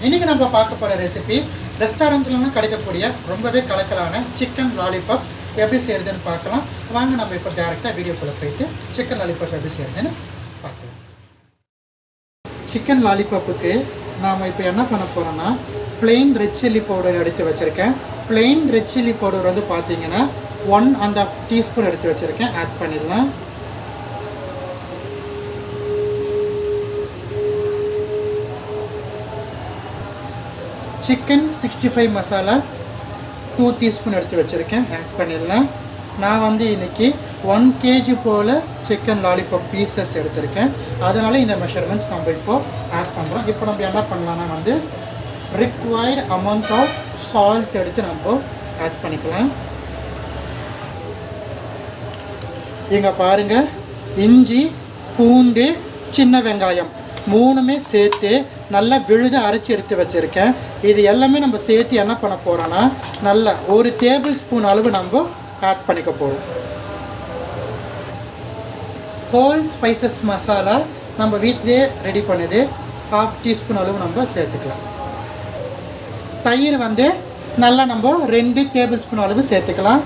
இன்றைக்கி நம்ம பார்க்க போகிற ரெசிபி ரெஸ்டாரண்ட்லாம் கிடைக்கக்கூடிய ரொம்பவே கலக்கலான சிக்கன் லாலிபாப் எப்படி செய்கிறதுன்னு பார்க்கலாம். வாங்க நம்ம இப்போ டேரெக்டாக வீடியோக்குள்ளே போயிட்டு சிக்கன் லாலிபாப் எப்படி செய்கிறதுன்னு பார்க்கலாம். சிக்கன் லாலிபாப்புக்கு நாம் இப்போ என்ன பண்ண போகிறோன்னா plain ரெட் சில்லி பவுடர் எடுத்து வச்சுருக்கேன். plain ரெட் சில்லி பவுடர் வந்து பார்த்தீங்கன்னா 1½ டீஸ்பூன் எடுத்து வச்சுருக்கேன். ஆட் பண்ணிடலாம். சிக்கன் 65 மசாலா 2 டீஸ்பூன் எடுத்து வச்சுருக்கேன். ஆட் பண்ணிடலாம். நான் வந்து இன்றைக்கி 1 kg போல் சிக்கன் லாலிபாப் பீசஸ் எடுத்திருக்கேன். அதனால் இந்த மெஷர்மெண்ட்ஸ் நம்ம இப்போது ஆட் பண்ணுறோம். இப்போ நம்ம என்ன பண்ணலான்னா வந்து ரிக்வயர்ட் அமௌண்ட் ஆஃப் சால்ட் எடுத்து நம்ம ஆட் பண்ணிக்கலாம். இங்கே பாருங்கள், இஞ்சி பூண்டு சின்ன வெங்காயம் 3மே சேர்த்து நல்லா விழுத அரைச்சி எடுத்து வச்சுருக்கேன். இது எல்லாமே நம்ம சேர்த்து என்ன பண்ண போகிறோன்னா நல்லா 1 டேபிள் ஸ்பூன் அளவு நம்ம ஆட் பண்ணிக்க போகிறோம். ஹோல் ஸ்பைசஸ் மசாலா நம்ம வீட்டிலே ரெடி பண்ணுது 1/2 டீஸ்பூன் அளவு நம்ம சேர்த்துக்கலாம். தயிர் வந்து நல்லா நம்ம 2 டேபிள் ஸ்பூன் அளவு சேர்த்துக்கலாம்.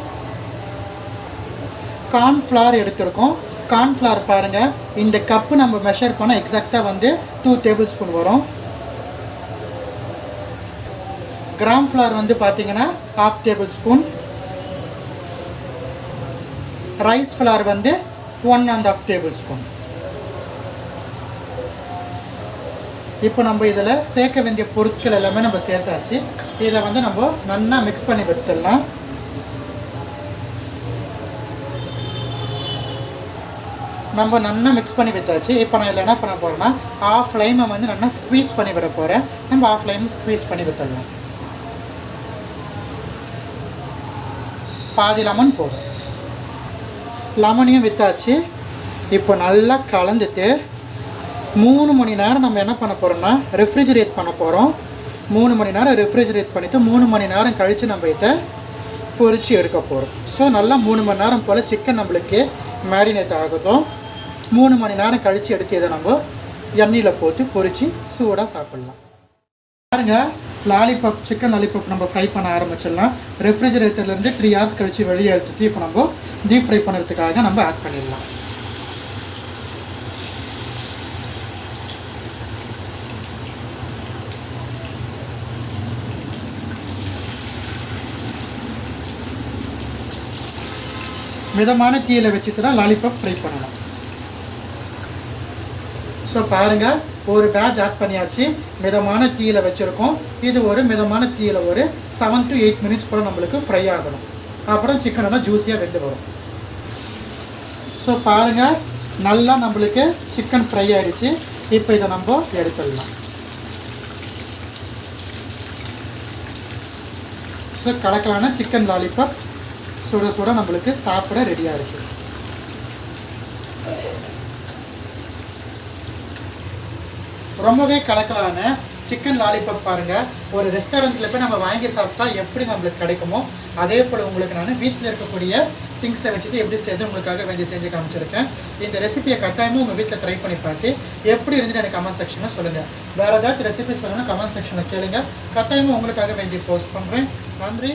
கார்ன்ஃப்ளவர் எடுத்துருக்கோம். கார்ன்ஃப்ளவர் பாருங்கள், இந்த கப்பு நம்ம மெஷர் பண்ணால் எக்ஸாக்டாக வந்து 2 டேபிள் ஸ்பூன் வரும். கிராம் ஃப்ளவர் வந்து பார்த்தீங்கன்னா 1/2 டேபிள் ஸ்பூன். ரைஸ் ஃப்ளவர் வந்து 1½ டேபிள் ஸ்பூன். இப்போ நம்ம இதில் சேர்க்க வேண்டிய பொருட்கள் எல்லாமே நம்ம சேர்த்தாச்சு. இதை வந்து நம்ம நல்லா மிக்ஸ் பண்ணி விட்டுடலாம். நம்ம நல்லா மிக்ஸ் பண்ணி விட்டாச்சு. இப்போ நான் இதில் என்ன பண்ண போகிறேன்னா ஆஃப் லைமை வந்து நல்லா ஸ்க்வீஸ் பண்ணி விட போகிறேன். நம்ம ஆஃப் லைம் ஸ்க்வீஸ் பண்ணி விட்டுடலாம். பாதி லெமன் போதும். லெமனையும் விட்டாச்சு. இப்போ நல்லா கலந்துட்டு 3 மணி நேரம் நம்ம என்ன பண்ண போகிறோம்னா ரெஃப்ரிஜரேட் பண்ண போகிறோம். 3 மணி நேரம் ரெஃப்ரிஜரேட் பண்ணிவிட்டு 3 மணி நேரம் கழித்து நம்ம இதை பொரித்து எடுக்க போகிறோம். ஸோ நல்லா 3 மணி நேரம் போல் சிக்கன் நம்மளுக்கு மேரினேட் ஆகட்டும். 3 மணி நேரம் கழித்து எடுத்து இதை நம்ம எண்ணெயில் போட்டு பொரித்து சூடாக சாப்பிட்லாம். பாருங்கள், லாலிபாப் சிக்கன் லாலிபாப் நம்ம ஃப்ரை பண்ண ஆரம்பிச்சிடலாம். ரெஃப்ரிஜரேட்டர்லேருந்து 3 hours கழித்து வெளியே எடுத்துட்டு இப்போ நம்ம டீப் ஃப்ரை பண்ணுறதுக்காக நம்ம ஆட் பண்ணிடலாம். மிதமான தீயில் வச்சுட்டு தான் லாலிபாப் ஃப்ரை பண்ணலாம். ஸோ பாருங்கள், ஒரு பேட்ச் ஆட் பண்ணியாச்சு. மிதமான தீயில் வச்சுருக்கோம். இது ஒரு மிதமான தீயில் ஒரு 7 to 8 minutes போல் நம்மளுக்கு ஃப்ரை ஆகணும். அப்புறம் சிக்கன் எல்லாம் ஜூஸியாக வெந்து வரும். ஸோ பாருங்கள், நல்லா நம்மளுக்கு சிக்கன் ஃப்ரை ஆகிடுச்சு. இப்போ இதை நம்ம எடுத்துடலாம். ஸோ கலக்கலான சிக்கன் லாலிபாப் சுட சுட நம்மளுக்கு சாப்பிட ரெடியாக இருக்குது. ரொம்பவே கலக்கலான சிக்கன் லாலிபாப் பாருங்கள். ஒரு ரெஸ்டாரண்ட்டில் போய் நம்ம வாங்கி சாப்பிட்டா எப்படி நம்மளுக்கு கிடைக்குமோ அதே போல் உங்களுக்கு நான் வீட்டில் இருக்கக்கூடிய திங்ஸை வச்சுட்டு எப்படி செய்து உங்களுக்காக வேண்டி செஞ்சு காமிச்சிருக்கேன். இந்த ரெசிபியை கட்டாயமாக உங்கள் வீட்டில் ட்ரை பண்ணி பார்த்து எப்படி இருந்துட்டு எனக்கு கமெண்ட் செக்ஷனில் சொல்லுங்கள். வேறு ஏதாச்சும் ரெசிபிஸ் வேணும்னா கமெண்ட் செக்ஷனில் கேளுங்க. கட்டாயமாக உங்களுக்காக வேண்டி போஸ்ட் பண்ணுறேன். நன்றி.